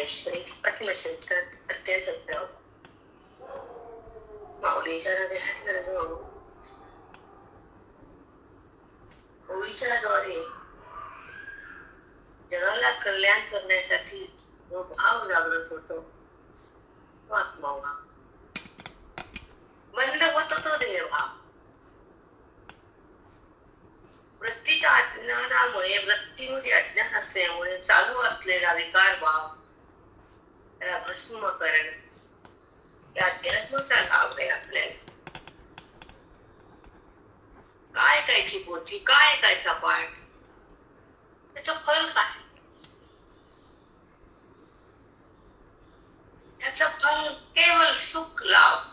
ज्ञानेश्वरी आत्मचिंतन अध्याय 17 माऊलीच्या हृदयातला जो ओवीच्याद्वारे जगाला कल्याण करण्यासाठी जो भाव जागृत होतो तो आत्मभाव, बंद होतो तो देहभाव. वृत्तीच्या अज्ञानामुळे, वृत्तीमध्ये अज्ञान असल्यामुळे चालू असलेला विकार भाव त्याला भस्म करण, या अध्यात्माचा लाभ आहे आपल्याला. काय कायची पोथी, काय कायचा पाठ, त्याचं फल काय? त्याचं फल केवळ सुख लाभ,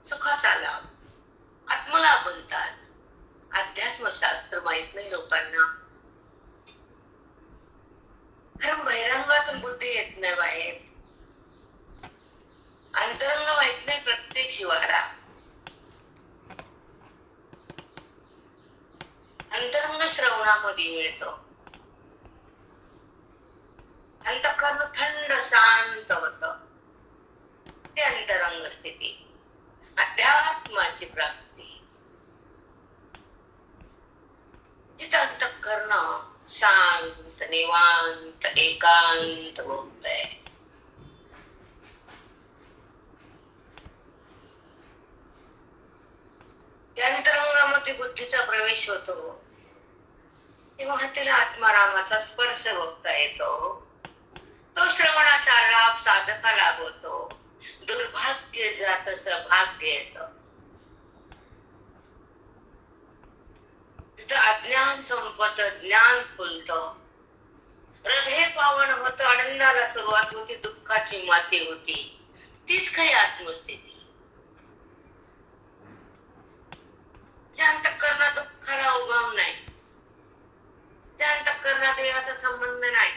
सुखाचा लाभ, आत्मलाभ म्हणतात. अध्यात्मशास्त्र माहित नाही लोकांना. कारण बहिरंगातून बुद्धी येत नाही बाहेर. अंतरंग माहित नाही प्रत्येक जीवाला. अंतरंग श्रवणामध्ये मिळतो. अंतःकरण थंड शांत होत, ते अंतरंग स्थिती, अध्यात्माची प्राप्ती. जिथं अंतःकरण शांत, निवांत, एकांत होतंय. त्या अंतरंगामध्ये बुद्धीचा प्रवेश होतो, तेव्हा त्याला आत्मारामाचा स्पर्श बघता येतो. तो श्रवणाचा लाभ साधकाला होतो. दुर्भाग्य जातस भाग्य येत. तिथं अज्ञान संपत, ज्ञान फुलत, हृदय पावन होत, आनंदाला सुरुवात होती, दुःखाची माती होती. तीच काही आत्मस्थिती. ज्या अंतःकरणात दुःखाला उगम नाही, ज्या अंतःकरणात देहाचा संबंध नाही,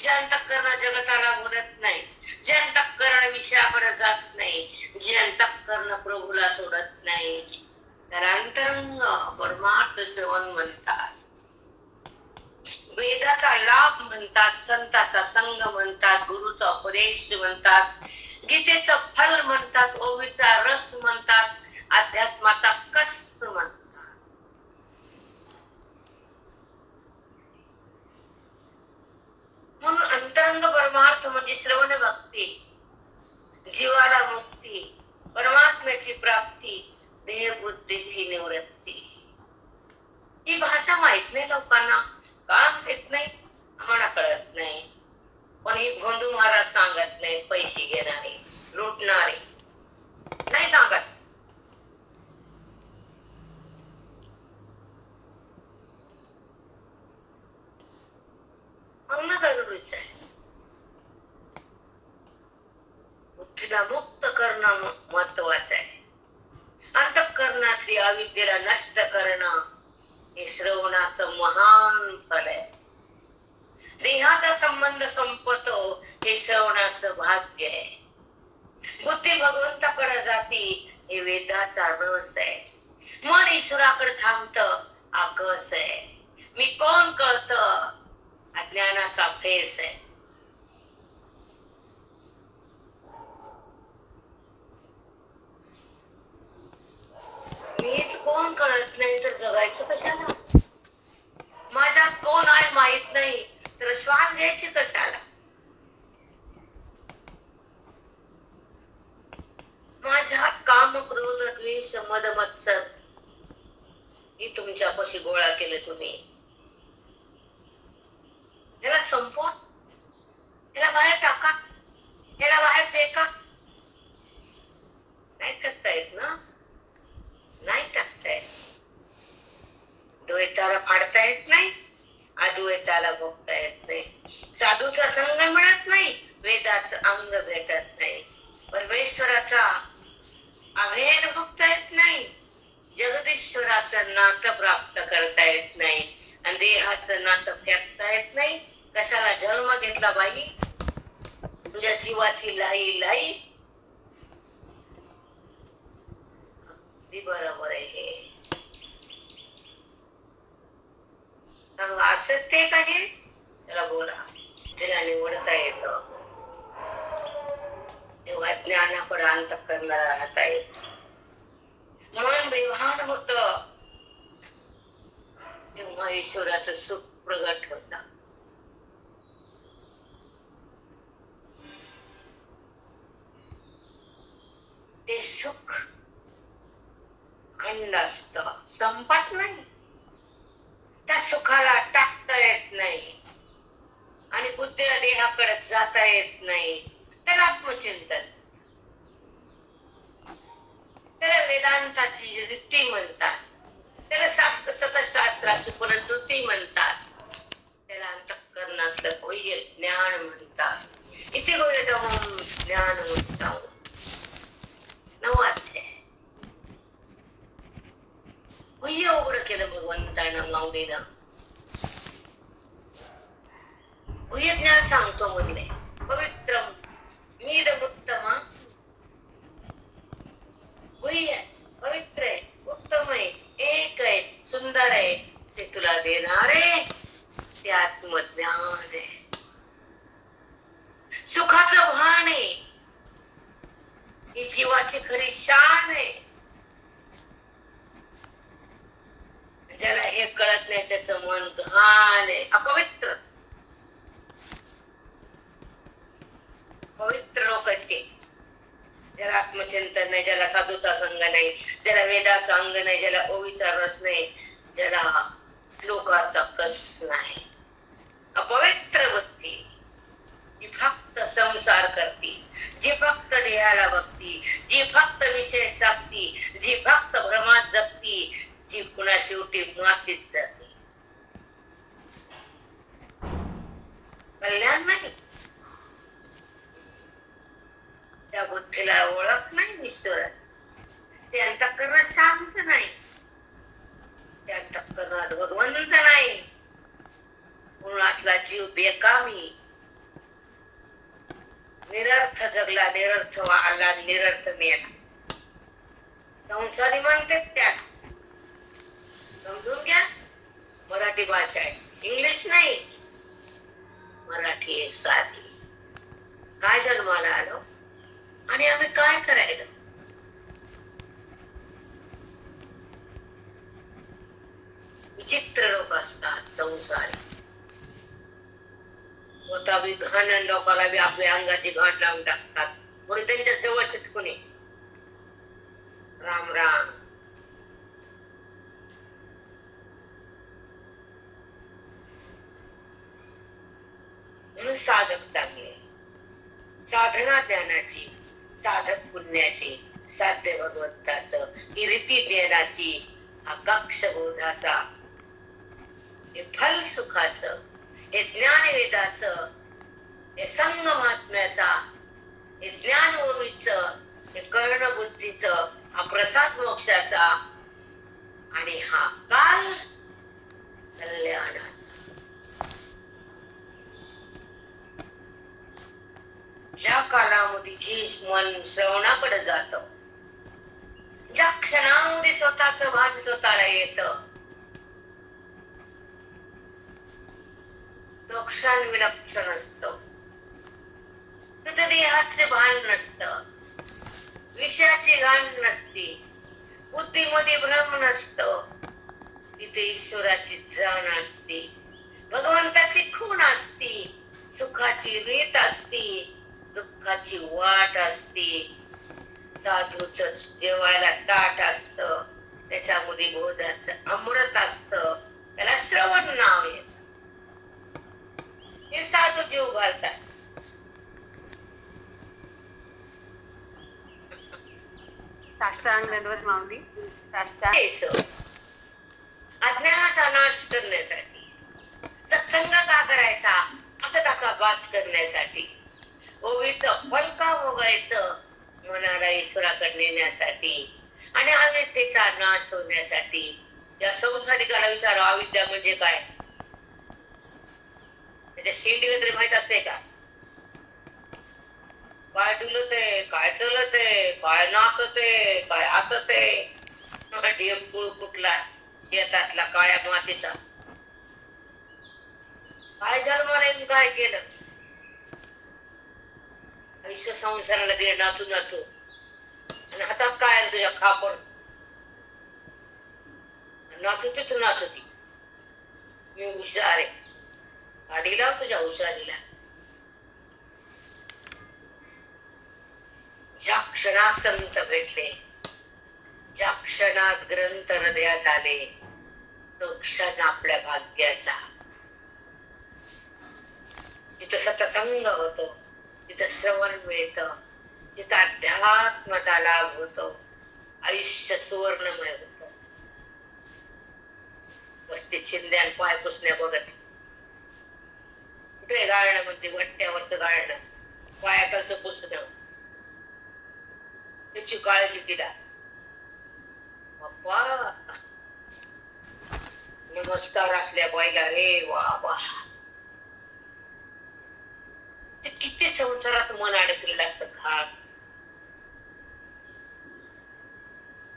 ज्या अंतःकरणात जगताला बोलत नाही, जे अंतःकरण विषयाकडे जात नाही, जे अंतःकरण प्रभूला सोडत नाही, त्याला अंतरंग परमार्थ श्रवण म्हणतात. वेदाचा लाभ म्हणतात, संताचा संग म्हणतात, गुरुचा उपदेश म्हणतात, गीतेचं फल म्हणतात, ओवीचा रस म्हणतात, अध्यात्माचा कस म्हणतात. म्हणून अंतरंग परमार्थ म्हणजे श्रवण भक्ती, जीवाला मुक्ती, परमात्म्याची प्राप्ती, देहबुद्धीची निवृत्ती. ही भाषा माहित नाही लोकांना. काम येत नाही, आम्हाला कळत नाही. पण ही भोंदू महाराज सांगत नाही. पैसे घेणारे, लुटणारे नाही सांगत. म्हणणं जरुरीच आहे. बुद्धीला मुक्त करणं महत्वाचं आहे. अंतःकरणातली अविद्येला नष्ट करणं हे श्रवणाचं महान फल आहे. देहाचा संबंध संपतो हे श्रवणाचं भाग्य आहे. बुद्धी भगवंताकडे जाती हे वेदाचा रस आहे. मन ईश्वराकडे थांबत हा कस आहे. मी कोण कळत अज्ञानाचा फेस आहे. मीच कोण कळत नाही तर जगायचं कशाला. माझ्यात कोण आहे माहित नाही तर श्वास घ्यायची कशाला. माझ्यात काम, क्रोध, द्वेष, मद, मत्सर ही तुमच्यापाशी गोळा केले तुम्ही. याला संपवा, याला बाहेर टाका, याला बाहेर फेका. नाही टाकता येत ना, नाही टाकता येत. द्वैताला फाडता येत नाही, अद्वैताला बघता येत नाही. साधूचा संग मिळत नाही, वेदाचं अंग भेटत नाही. परमेश्वराचा अभेद बघता येत नाही, जगदीश्वराचं नातं प्राप्त करता येत नाही, आणि देहाचं नातं फेकता येत नाही. कशाला जन्म घेतला बाई, तुझ्या जीवाची लाई लाई. अगदी बरोबर आहे हे. असत्य काय त्याला बोला, त्याला निवडता येतं. तेव्हा ज्ञानाकडे अंतःकरणाला राहता येत. मन बेभान होत तेव्हा ईश्वराचं सुख प्रगट होत. ते सुख खंड असत, संपत नाही. त्या सुखाला टाकता येत नाही आणि बुद्धीला देहाकडे जाता येत नाही. त्याला आत्मचिंतन, त्याला वेदांताची वृत्ती म्हणतात, त्याला शास्त्राची पुनर्वृत्ती म्हणतात, त्याला अंतःकरणाचं गुह्य ज्ञान म्हणतात. इथे गुह्यतमं ज्ञानमुत्तमम्. 9 अध्याय. गुह्य उघड केलं भगवंतानं माऊलीनं. गुह्य ज्ञान सांगतो म्हणले, पवित्रम मीदमुत्तम. गुह्य पवित्र आहे, उत्तम आहे, एक आहे, सुंदर आहे, ते तुला देणारे ते आत्मज्ञान आहे. सुखाचं भान आहे, ही जीवाची खरी शान आहे. ज्याला हे कळत नाही त्याचं मन घाण आहे, अपवित्र. पवित्र लोक ते ज्याला आत्मचिंतन नाही, ज्याला साधूचा संग नाही, ज्याला वेदाचा अंग नाही, ज्याला ओवीचा रस नाही, ज्याला श्लोकाचा कस नाही. अपवित्र बुद्धी जी फक्त संसार करती, जी फक्त देहाला बघती, जी फक्त विषय चाकती, जी फक्त भ्रमात जगती, जी पुन्हा शेवटी मातीत जाते. कल्याण नाही. त्या बुद्धीला ओळख नाही ईश्वराची. ते अंतःकरणात शांत नाही, ते अंतःकरणात भगवंत नाही. म्हणून असला जीव बेकामी, निरर्थ जगला, निरर्थ वाढला, निरर्थ मेला. संसारी म्हणते त्यात समजून घ्या. मराठी भाषा आहे, इंग्लिश नाही. मराठी आहे साधी. काय जन्माला आलो आणि आम्ही काय करायला? विचित्र लोक असतात संसारी. होता बी घाण, लोकाला बी आपल्या अंगाची घाण लावून टाकतात. म्हणून त्यांच्या जवळ चिटकुने राम राम. म्हणून साधक चांगले, साधना ज्ञानाची, साधक पुण्याची, साध्य भगवंताचं, ही रीती ज्ञानाची, आकाक्ष बोधाचा, हे फल सुखाचं, हे ज्ञान वेदाचं, हे संग महात्म्याचा, हे ज्ञान ओवीचं, हे कर्ण बुद्धीचं, हा प्रसाद मोक्षाचा आणि हा काल कल्याणाचा. ज्या कालामध्ये जे मन श्रवणाकडे जात, ज्या क्षणामध्ये स्वतःच भान स्वतःला येत, तो क्षण विलक्षण असतो. तिथे देहाचे भान नसत, विषयाची घाण नसती, बुद्धीमध्ये भ्रम नसत, तिथे ईश्वराची जाण असते, भगवंताची खूण असती, सुखाची रीत असती, दुःखाची वाट असते. साधूच जेवायला ताट असत, त्याच्यामध्ये बोधाचं अमृत असत, त्याला श्रवण नाव येत. हे साधू जीव घालतात. शास्त्रांगणवर माऊली अज्ञानाचा नाश करण्यासाठी, सत्संग का करायचा असं त्याचा बात करण्यासाठी, ओवीचं फल का भोगायचं मनाला ईश्वराकडे नेण्यासाठी आणि अविद्येचा नाश होण्यासाठी. या संसारिकाला विचारा अविद्या म्हणजे काय? त्याच्या शेंडी वगैरे माहित असते का? काय डुलते, काय चलते, काय नाचते, काय असते, ढेपूळ कुठला शेतातला काळ्या मातीचा, काय जन्माला काय केलं? आयुष्य संसाराला दे नाचू नाचू, आणि हातात काय आहे तुझ्या खापर, नाचतीच नाचती. मी हुशार आहे, गाडी लाव तुझ्या हुशारीला. ज्या क्षणात संत भेटले, ज्या क्षणात ग्रंथ हृदयात आले, तो क्षण आपल्या भाग्याचा. जिथं सत्संग होतो, तिथं श्रवण मिळत, तिथं अध्यात्माचा लाभ होतो, आयुष्य सुवर्णमय होतं. वस्ती चिंध्यान पाय पुसण्या बघत, कुठे गाळणं म्हणते, वट्ट्यावरचं गाळणं, पायाकडचं पुसणं, त्याची काळजी तिला. बाप्पा नमस्कार असल्या बाईला रे वा वा. ते किती संसारात मन अडकलेलं असतं घाट.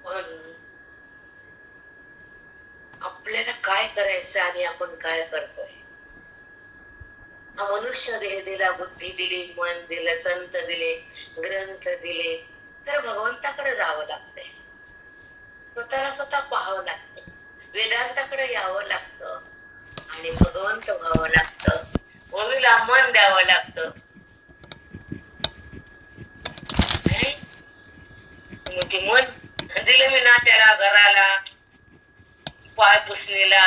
पण आपल्याला काय करायचं आणि आपण काय करतोय. हा मनुष्य देह दिला, बुद्धी दिली, मन दिलं, संत दिले, ग्रंथ दिले, तर भगवंताकडे जावं लागतंय. स्वतःला स्वतः पाहावं लागतं, वेदांताकडे यावं लागतं आणि भगवंत व्हावं लागतं. ओवीला मन द्यावं लागतं. ते मन दिलं मी नात्याला, घराला, पाय पुसलेला,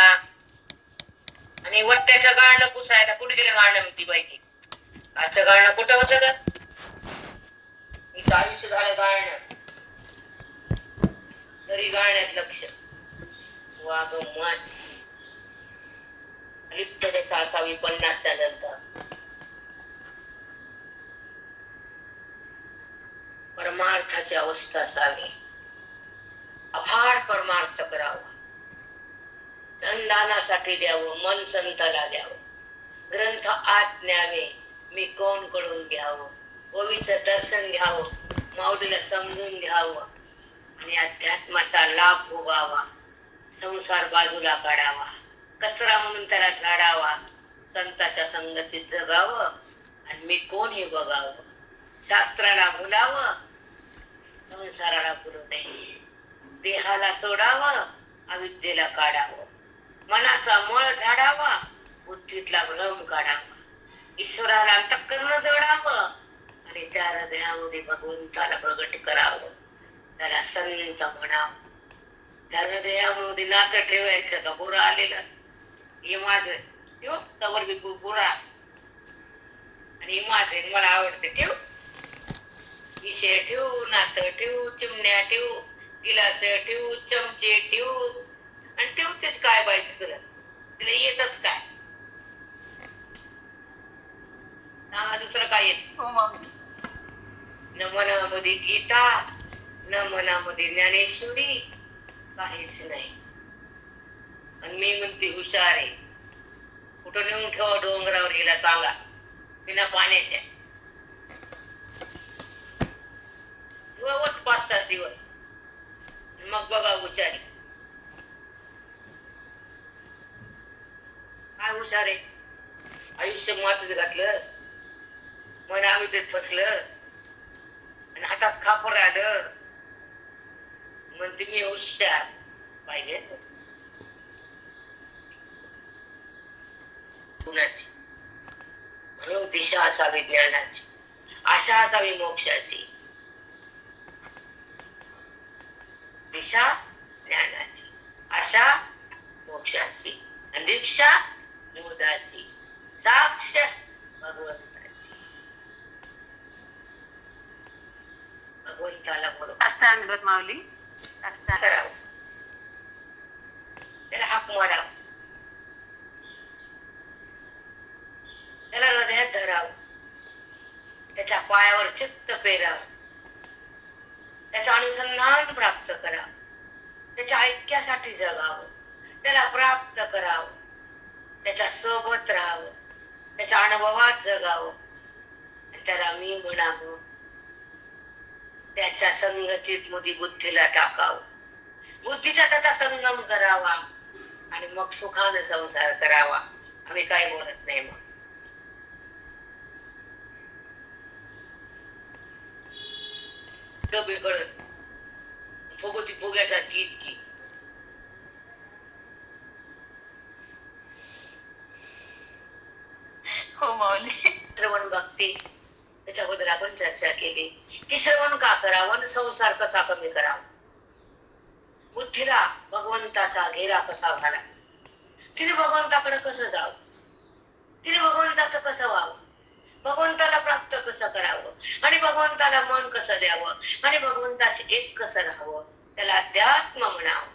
आणि वट्ट्याचं गाळणं पुसायला कुठे गेलं गाळणं म्हणती बाई. आजचं गाळणं कुठं होतं ग? इथं आयुष्य झालं गाळणं, तरी गाळण्यात लक्ष. वाग मन लिप्त त्याचा असावी 50च्या नंतर. परमार्थाची अवस्था असावी, अफाट परमार्थ करावा. धनदानासाठी द्यावं, मन संताला द्यावं, ग्रंथ आत न्यावे, मी कोण कडून घ्यावं, ओवीचं दर्शन घ्यावं, माऊलीला समजून घ्यावं आणि अध्यात्माचा लाभ भोगावा. संसार बाजूला काढावा, कचरा म्हणून त्याला झाडावा, संताच्या संगतीत जगावं आणि मी कोण हे बघावं. शास्त्राला भुलावं, संसाराला भुलू नये. देहाला सोडावं, अविद्येला काढावं, मनाचा मळ झाडावा, बुद्धीतला भ्रम काढावा, ईश्वराला अंतःकरण जोडावं आणि त्या हृदयामध्ये भगवंताला प्रगट करावं. त्याला संत म्हणावं. त्या हृदयामध्ये नातं ठेवायचं का? बुरा आलेलं हे माझं ठेव, तवर बी बुरा, आणि माझे मला आवडते ठेव. विषय ठेवू, नातं ठेवू, चिमण्या ठेवू, गिलास ठेवू, चमचे ठेवू, आणि ठेवतेच काय बाई दुसरं, तिला येतच काय? सांगा दुसरं काय येत? न मनामध्ये गीता, न मनामध्ये ज्ञानेश्वरी, काहीच नाही. आणि मी म्हणते हुशार आहे. कुठं नेऊन ठेवा डोंगरावर गेला सांगा, बिना पाण्याच्या. 5-7 दिवस, मग बघा हुशारी काय. हुशार आहे. आयुष्य मातीत घातलं, मन आविदेत फसलं आणि हातात खापर आलं, म्हणते मी हुशार. पाहिजे कुणाची? म्हणून दिशा असावी ज्ञानाची, आशा असावी मोक्षाची. दिशा ज्ञानाची, आशा मोक्षाची, दीक्षा मोदाची, साक्ष भगवंताची. भगवंताला बरोबर असतात माऊली करावं, त्याला हाक मारावं, त्याला हृदयात धरावं, त्याच्या पायावर चित्त पेरावं, त्याचं अनुसंधान प्राप्त करावं, त्याच्या ऐक्यासाठी जगावं, त्याला प्राप्त करावं, त्याच्या सोबत राहावं, त्याच्या अनुभवात जगावं, त्याला मी म्हणावं, त्याच्या संगतीत मध्ये बुद्धीला टाकावं, बुद्धीचा त्याचा संगम करावा आणि मग सुखाने संसार करावा. आम्ही काही बोलत नाही. मग डबे कळत फुगती फुग्यासारखी इतकी. हो माऊली. श्रवण भक्ती त्याच्याबद्दल आपण चर्चा केली की श्रवण का करावं आणि संसार कसा कमी करावा, बुद्धीला भगवंताचा घेरा कसा घाला, तिने भगवंताकडे कसं जावं, तिने भगवंताचं कसं व्हावं, भगवंताला प्राप्त कसं करावं आणि भगवंताला मन कसं द्यावं आणि भगवंताशी एक कसं राहावं, त्याला अध्यात्म म्हणावं.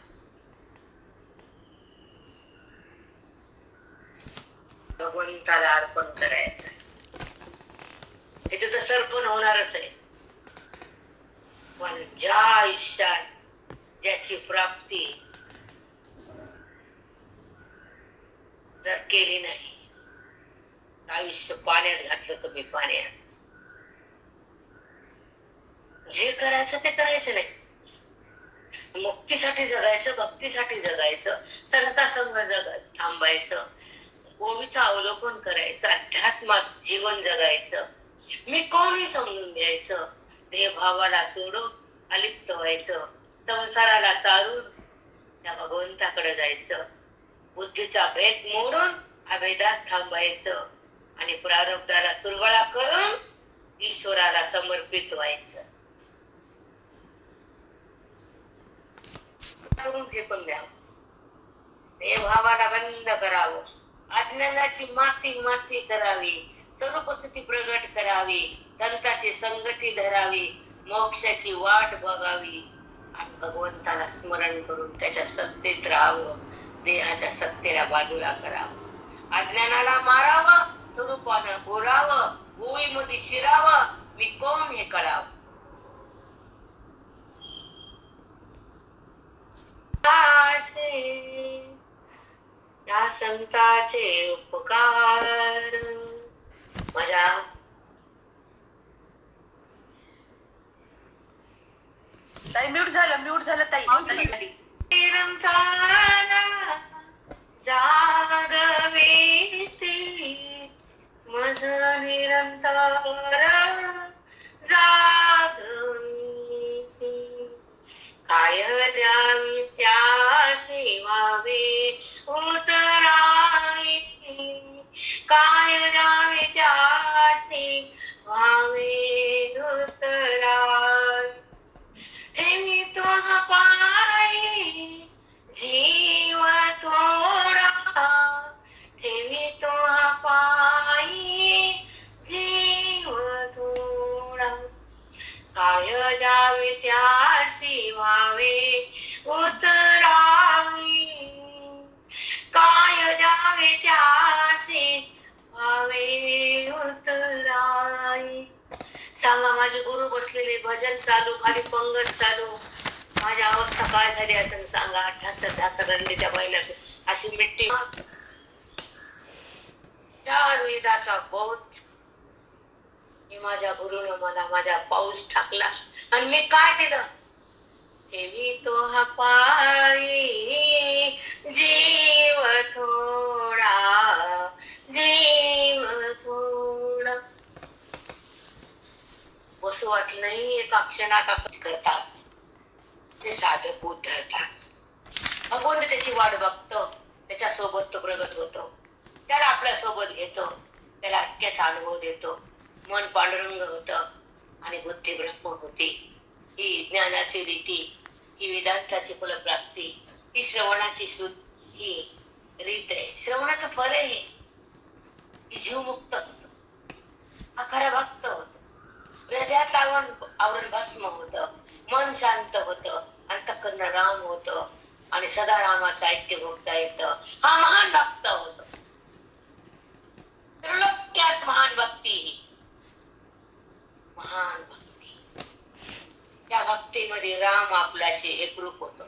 भगवंताला अर्पण करायचं, त्याचं तर सर्पण होणारच आहे. पण ज्या आयुष्यात ज्याची प्राप्ती जर केली नाही, आयुष्य पाण्यात घातलं तुम्ही पाण्यात. जे करायचं ते करायचं नाही, मुक्तीसाठी जगायचं, भक्तीसाठी जगायचं, संतासंग थांबायचं, ओवीचं अवलोकन करायचं, अध्यात्मात जीवन जगायचं, मी कोणी समजून घ्यायचं, देह भावाला सोडून अलिप्त व्हायचं, संसाराला सारून त्या भगवंताकडे जायचं, बुद्धीचा भेद मोडून अभेदात थांबायचं आणि प्रारब्धाला चुरगळा करून ईश्वराला समर्पित व्हायचं. करून फेकून द्यावं, देह भावाला बंद करावं, अज्ञानाची माती माती करावी, स्वरूप स्थिती प्रगट करावी, संताची संगती धरावी, मोक्षाची वाट बघावी आणि भगवंताला स्मरण करून त्याच्या सत्तेत राहावं, देहाच्या सत्तेला बाजूला करावं, अज्ञानाला मारावं, स्वरूपानं गोरावं, ओळीमध्ये शिरावं, मी कोण हे कळावं. या संताचे उपकार माझ्या ताई म्यूट झालं ताई. निरंकारा जागवेती मज निरंकारा जागवेती, काय द्यावी त्यासी व्हावे उतराई, काय द्यावे त्यासी व्हावे उतराई, ठेवी तो पायी जीव थोडा, ठेवी तो पायी जीव थोडा, काय द्यावे त्यासी व्हावे उतराई, काय द्यावे त्यासी व्हावे उतराई. सांगा माझे गुरु बसलेले, भजन चालू, खाली पंगत चालू, माझी अवस्था काय झाली असं सांगा. ठासर ठासर रंडीच्या बैलात अशी मिट्टी, चार वेदाचा बोध मी माझ्या गुरुनं मला माझ्या पाऊस टाकला आणि मी काय दिलं, ठेवी तो हा पायी जीव थोडा, जीव थोडा. बसू वाटलं नाही, एका क्षणात आपण करतात ते साधक उद्धरतात. भगवंत त्याची वाट बघतो, त्याच्या सोबत तो प्रगट होतो, त्याला आपल्या सोबत घेतो, त्याला ऐक्याचा अनुभव देतो, मन पांडुरंग होत आणि बुद्धी ब्रह्म होती. ही ज्ञानाची रीती, ही वेदांताची फलप्राप्ती, ही श्रवणाची ही रीत आहे. श्रवणाचं फल आहे की जीव मुक्त होतो, खरा भक्त होतो, हृदयात आवरण भस्म होत, मन शांत होत, अंतःकरण राम होत आणि सदा रामाचं ऐक्य भोगता येत. हा महान भक्त होतो. त्रिलोक्यात महान भक्ती, महान भक्ती, त्या भक्तीमध्ये राम आपल्याशी एकरूप होतो,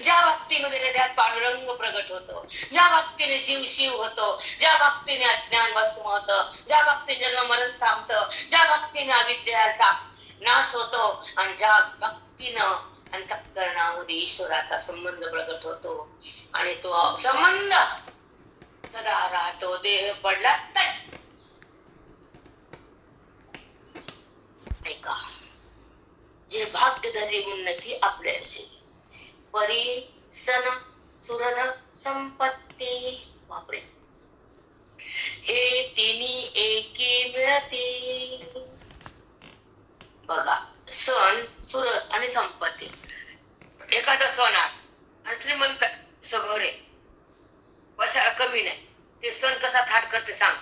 ज्या भक्तीमध्ये हृदयात पांडुरंग प्रगट होतो, ज्या भक्तीने जीव शिव होतो, ज्या भक्तीने अज्ञान भस्म होतं, ज्या भक्तीने जन्म मरण थांबतं, ज्या भक्तीने अविद्याचा नाश होतो आणि ज्या भक्तीनं अंतःकरणामध्ये ईश्वराचा संबंध प्रगट होतो आणि तो संबंध सदा राहतो, देह पडला तरी. ऐका, जे भाग्य धरी उन्नती आपल्याची परी सन सुरध संपत्ती. बापरे, हे तिन्ही एकी मिळती. बघा, सण सुरत आणि संपत्ती. एखादा सण आणि श्रीमंत घर आहे, कशाला कमी नाही. ते सण कसा थाट करते सांग.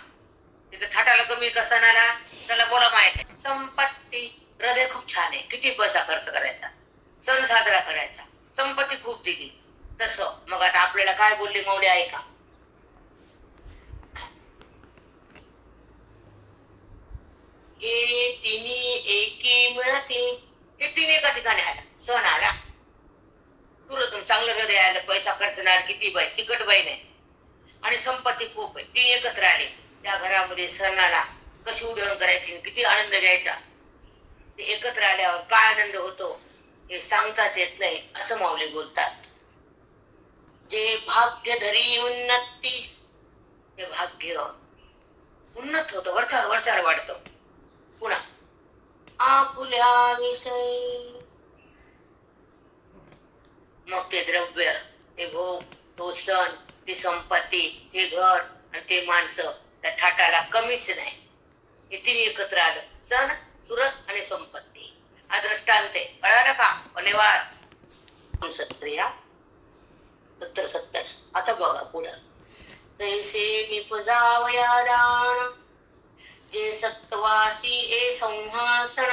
तिथे थाटाला कमी का सणाला? त्याला बोला माहित आहे. संपत्ती, हृदय खूप छान आहे, किती पैसा खर्च करायचा, सण साजरा करायचा, संपत्ती खूप दिली. तसं मग आता आपल्याला काय बोलले माऊली ऐका. हे तिन्ही एकी मिळती. हे तीन एका ठिकाणी आला, सण आला, तुला चांगलं हृदय आलं, पैसा खर्चणार किती बाई, चिकट बाई नाही, आणि संपत्ती खूप आहे. ती एकत्र आली. त्या घरामध्ये सणाला कशी उधळण करायची, किती आनंद घ्यायचा. ते एकत्र आल्यावर काय आनंद होतो हे सांगताच येत नाही, असं माऊली बोलतात. जे भाग्य धरी उन्नती, ते भाग्य उन्नत होतं, वरचार वरचार वाढतं. पुन्हा आपुल्या विषय, मग ते द्रव्य, ते भोग, तो सण, ती संपत्ती, ते घर आणि ते माणसं, त्या थाटाला कमीच नाही. हे तिन्ही एकत्र आलं, सण सुरत आणि संपत्ती. हा दृष्टांत आहे, कळालं का? धन्यवाद. सत्रिया 70. आता बघा पुढं. तैसे निपजावया दान, जे सत्वासी ए संहासन,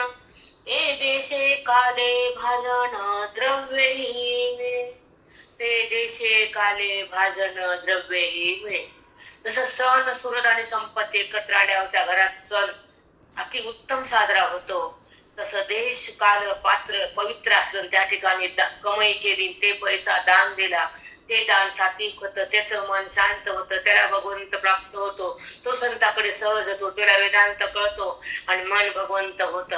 ए देशे काले भाजन द्रव्यही मिळे. ते देशे काले भाजन द्रव्यही मिळे. जसं सण सुरत आणि संपत्ती एकत्र आल्यावर त्या घरात सण अति उत्तम साजरा होतो. तसं देश काल पात्र पवित्र असलं, त्या ठिकाणी कमाई केली, ते पैसा दान दिला, ते दान सात्विक होतं, त्याचं मन शांत होतं, त्याला भगवंत प्राप्त होतो, तो संताकडे सहज होतो, त्याला वेदांत कळतो आणि मन भगवंत होत.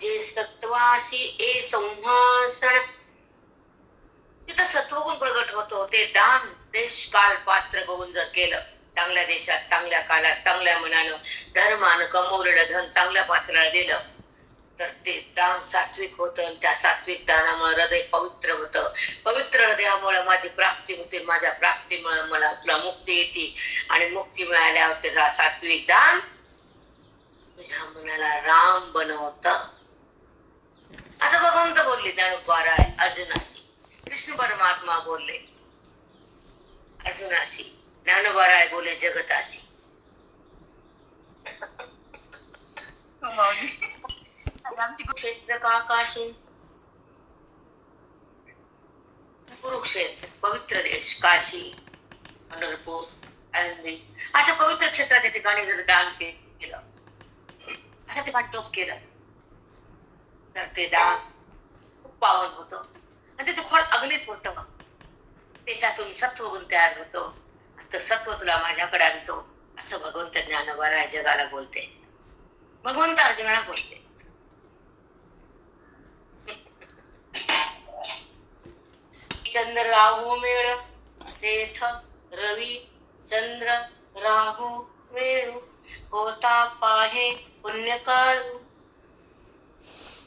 जे सत्वासी ए संहासन, तिथं सत्वगुण प्रगट होतो. ते दान देश काल पात्र बघून जर केलं, चांगल्या देशात चांगल्या कालात चांगल्या मनानं धर्मानं कमवलेलं धन चांगल्या पात्राला दिलं, तर ते दान सात्विक होतं. त्या सात्विक दानामुळे हृदय पवित्र होतं. पवित्र हृदयामुळे माझी प्राप्ती होते, माझ्या प्राप्तीमुळे मला तुला मुक्ती येते, आणि मुक्ती मिळाल्यावर ते सात्विक दान तुझ्या मनाला राम बनवत. असं भगवंत बोलले ज्ञानोबाराय अर्जुनाशी. कृष्ण परमात्मा बोलले अर्जुनाशी, ज्ञानोबाराय बोले जगताशी. क्षेत्र काकाशी, कुरुक्षेत्र पवित्र देश, काशी, पंढरपूर, आळंदी, अशा पवित्र क्षेत्राच्या ठिकाणी जर दान केलं, अशा ठिकाणी तप केलं, तर ते दान खूप पावन होतं आणि त्याचं फळ अग्नीत होतं. त्याच्यातून सत्वगुण तयार होतो, तर सत्व तुला माझ्याकडे आणतो, असं भगवंत ज्ञानोबा जगाला बोलते. भगवंत अर्जुनाला बोलते. चंद्र राहू मेळ तेथ रवी चंद्र राहू मेळू, होता पाहे पुण्यकाळू,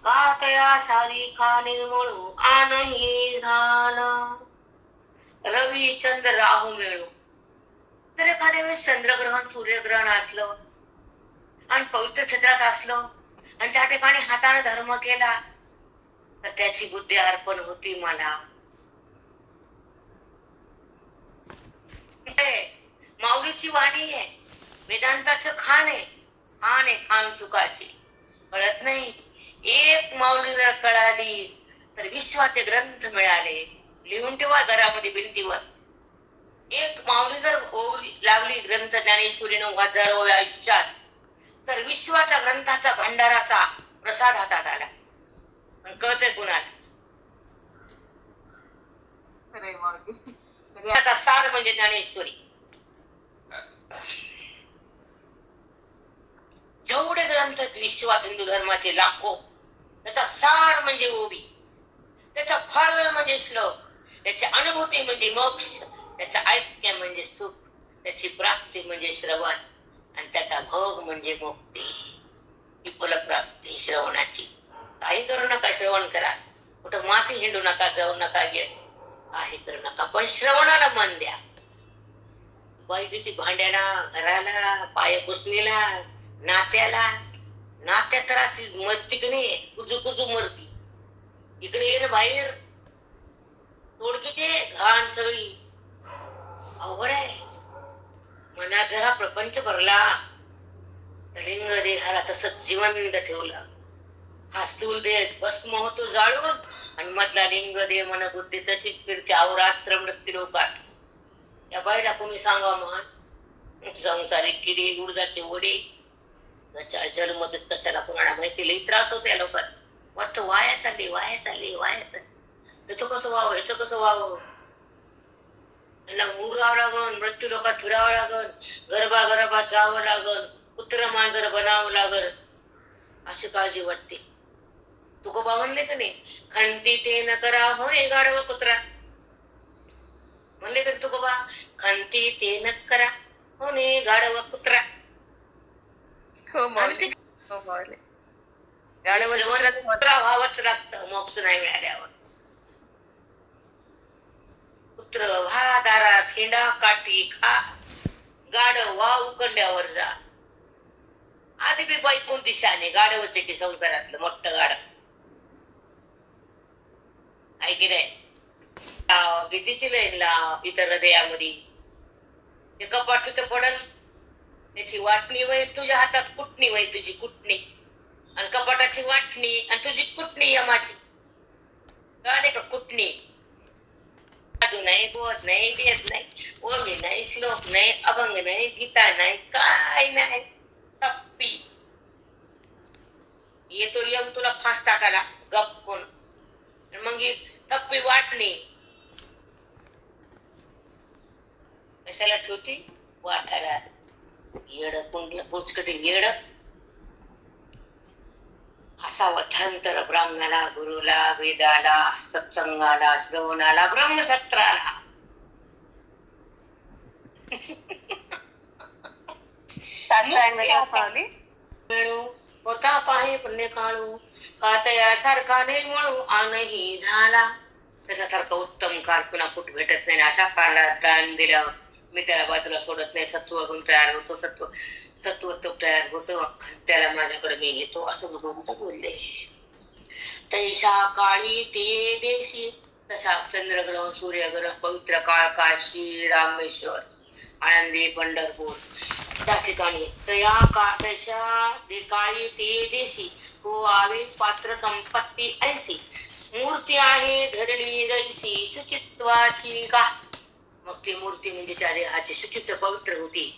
का तया सारी खा निर्मळू आनही झाला. रवी चंद्र राहू मिळू. तर एखाद्या वेळेस चंद्रग्रहण सूर्यग्रहण असलं आणि पवित्र क्षेत्रात असलं आणि त्या ठिकाणी हाताने धर्म केला, तर त्याची बुद्धी अर्पण होती मला. माऊलीची वाणी आहे, वेदांताचं खान आहे, खान सुखाची. कळत नाही. एक माऊली जर कळाली तर विश्वाचे ग्रंथ मिळाले. लिहून ठेवा घरामध्ये भिंतीवर. एक माऊली जर लागली ग्रंथ ज्ञानेश्वरीनं हजारो आयुष्यात, तर विश्वाच्या ग्रंथाचा भंडाराचा प्रसाद हातात आला. पण कळतंय कुणाला? सार म्हणजे ज्ञानेश्वरी. जेवढे ग्रंथ विश्वात हिंदू धर्माचे लाखो, त्याचा सार म्हणजे ओवी, त्याचा फळ म्हणजे श्लोक, त्याची अनुभूती म्हणजे मोक्ष, त्याचं ऐक्य म्हणजे सुख, त्याची प्राप्ती म्हणजे श्रवण आणि त्याचा भोग म्हणजे मुक्ती. ही फलप्राप्ती श्रवणाची. काही करू नका, श्रवण करा. कुठं माती हिंडू नका, जाऊ नका, काही करू नका, पण श्रवणाला मन द्या. बाई किती भांड्याला, घराला, पाय पुसणीला, नात्याला. नात्यात तर अशी मरती की नाही, कुजू कुजू मरती. इकडे ये ना बाहेर, तोडकी ते घाण सगळी. अवघड आहे. मनात जरा प्रपंच भरला, लिंग देहाला तसंच जिवंत ठेवला. हा स्थूल देह भस्म होतो जाळून, आणि मधला लिंग देह मन बुद्धी तशीच फिरते अवरात्र मृत्यू लोकात. या बाईला कोणी सांगा मन, संसारिक किडे, गुडदाचे वडे, जन्मतच कशाला कोणाला माहिती. लई त्रास होतो या लोकांना. वाटतं वाया चालली, वाया चालली, वाया चालली. याचं कसं व्हावं, याचं कसं व्हावं. यांना मुरावं लागल, मृत्यू लोकात फिरावं लागल, गर्भागर्भात जावं लागल, पुत्र मांजर बनावं लागल, अशी काळजी वाटते. तुकोबा म्हणले का नाही, खंती ते न करा होय गाढव कुत्रा. म्हणले का तुकोबा, खंती ते न करा होणे गाढव कुत्रा. हो माऊली, हो माऊली. कुत्रा व्हावंच लागतं मोक्ष नाही मिळाल्यावर. पुत्र व्हा दारात, हिंडा काठी खा, गाढव व्हा उकडल्यावर जा. आधी बी बाई कोणती शाने, गाढवच की संसारातलं मोठं गाढव. ऐकी नाही, भीतीची लाईन लाव इतर हृदयामध्ये. ते कपाट तिथं पडल, त्याची वाटणी वय तुझ्या हातात, कुटणी वय तुझी कुटणी, आणि कपाटाची वाटणी आणि तुझी कुटणी यमाची. कळाले का? कुटणी. साधू नाही, बोध नाही, वेद नाही, ओवी नाही, श्लोक नाही, अभंग नाही, गीता नाही, काय नाही. टप्पी येतो यम तुला फास टाकायला गप्पून. मग टप्पी वाटणी कशाला ठेवती? वाटायला. येड कुंडलं पुचकटी येड. असा वठांतर ब्राह्मणाला, गुरुला, वेदाला, सत्संगाला, श्रवणाला, ब्रह्मसत्राला. होता पाहे पुण्य काळू, कातयासारखा निर्मळू आनही झाला. त्याच्यासारखा उत्तम काळ पुन्हा कुठे भेटत नाही. अशा काळात दान दिल्यावर मी त्याला बाजूला सोडत नाही. सत्वगुण तयार होतो, सत्वत्व तयार होतो, त्याला माझ्याकडे मी घेतो, असं भगवंत बोलले. तैशा काळी ते देशी, तसा चंद्रग्रह, सूर्यग्रह, पवित्र काळ काशी, रामेश्वर, आनंदी, पंढरपूर, त्या ठिकाणी तैशा काळी ते देशी, हो आवे पात्र संपत्ती ऐसी, मूर्ती आहे धरणी जैसी, शुचित्वाची का. मग ती मूर्ती म्हणजे त्या देहाची शुचित्व पवित्र होती.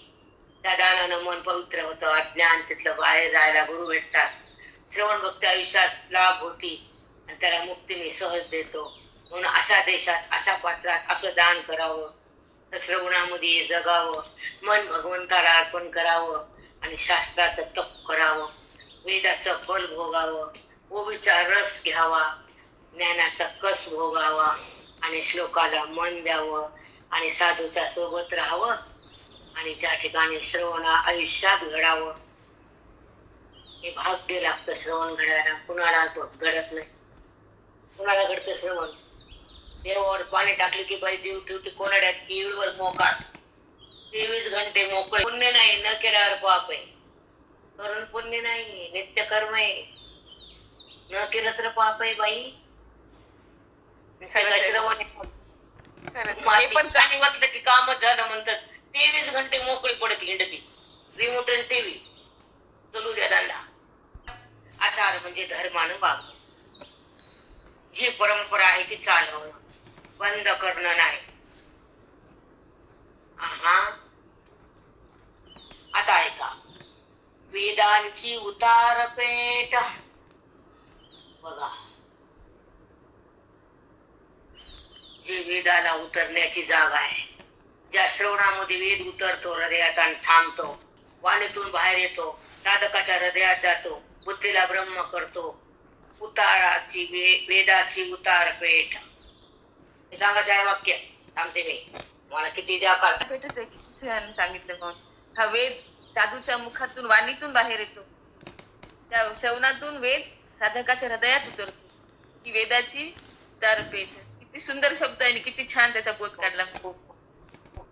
त्या दानानं मन पवित्र होतं. अज्ञान तिथलं बाहेर जायला गुरु भेटतात. श्रवण भक्ती आयुष्यात लाभ होती, आणि त्याला मुक्ती मी सहज देतो. म्हणून अशा देशात, अशा पात्रात असं दान करावं, तर श्रवणामध्ये जगावं, मन भगवंताला अर्पण करावं, आणि शास्त्राचं तप करावं, वेदाचं फल भोगावं, ओवीचा रस घ्यावा, ज्ञानाचा कस भोगावा, आणि श्लोकाला मन द्यावं, आणि साधूच्या सोबत राहावं, आणि त्या ठिकाणी श्रवण आयुष्यात घडावं. हे भाग्य लागतं श्रवण घडायला. कुणाला घडत नाही. कुणाला घडतं श्रवण? देवावर पाणी टाकले की बाई देव ठेवते कोणाड्यात केळीवर मोकाट. 23 घंटे मोकळे. पुण्य नाही, न केल्यावर पाप आहे. करून पुण्य नाही, नित्य कर्म आहे. न केलं तर पाप आहे बाई. श्रवण पण काही म्हटलं की कामच झालं म्हणतात. 23 घंटे मोकळी पडत हिंडती. रिमोट आणि टीव्ही चलू द्या दांडा. आचार म्हणजे धर्मानं वागणं. जी परंपरा आहे ती चालवणं, बंद करणं नाही. आता ऐका, वेदांची उतारपेट बघा. जे वेदाला उतरण्याची जागा आहे, ज्या श्रवणामध्ये वेद उतरतो, हृदयात आणि थांबतो, वाणीतून बाहेर येतो, साधकाच्या हृदयात जातो, बुद्धीला ब्रह्म करतो. उताराची वेदाची उतारपेठ. हे सांगायचं आहे वाक्य. सांगते मी, मला किती द्या का सांगितलं कोण. हा वेद साधूच्या मुखातून, वाणीतून बाहेर येतो, त्या श्रवणातून वेद साधकाच्या हृदयात उतरतो. ही वेदाची उतारपेठ. किती सुंदर शब्द आहे आणि किती छान त्याचा बोध काढला.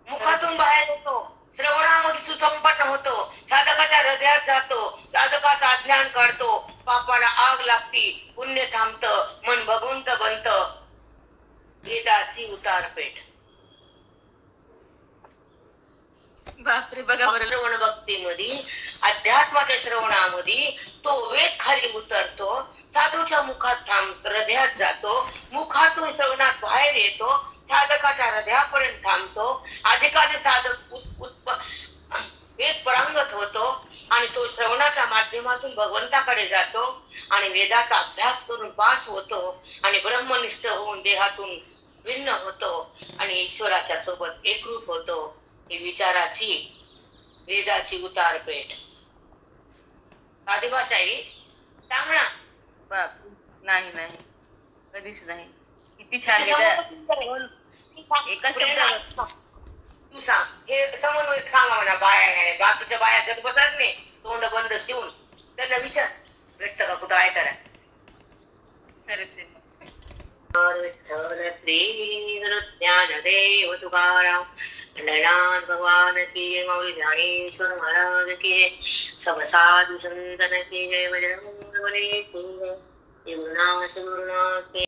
मुखातून बाहेर येतो, श्रवणामध्ये सुसंपन्न होतो, साधकाच्या हृदयात जातो, साधकाचा अज्ञान काढतो, पापाला आग लागती, पुण्य थांबत, मन भगवंत बनत. वेदाची उतारपेठ. बापरे, बघा बरं. श्रवण भक्तीमध्ये, अध्यात्माच्या श्रवणामध्ये तो वेद खाली उतरतो, साधूच्या मुखात हृदयात जातो, मुखातून श्रवणात बाहेर येतो, साधकाच्या हृदयापर्यंत थांबतो, अधिकाधिक साधक वेद परांगत होतो आणि तो श्रवणाच्या माध्यमातून भगवंताकडे जातो आणि वेदाचा अभ्यास करून पास होतो आणि ब्रह्मनिष्ठ होऊन देहातून भिन्न होतो आणि ईश्वराच्या सोबत एकरूप होतो. ही विचाराची वेदाची उतारपेठ. साधी भाषा आहे सांग ना. बाप, नाही नाही, कधीच नाही. किती छान वेद. एका शब्दावर तू सांग, हे समन्वय सांगा म्हणा. बाया बाकीच्या बाया जग बसत नाही, तोंड बंद शिवून. त्यांना विचार भेटत का कुठं ऐकायला. विठ्ठल श्री ज्ञानदेव तुकाराम पंढरनाथ भगवान की, मौली ज्ञानेश्वर महाराज की, सब साधु संतन की जय. बजरंग बली की जय. गुरुनाथ गुरुनाथ की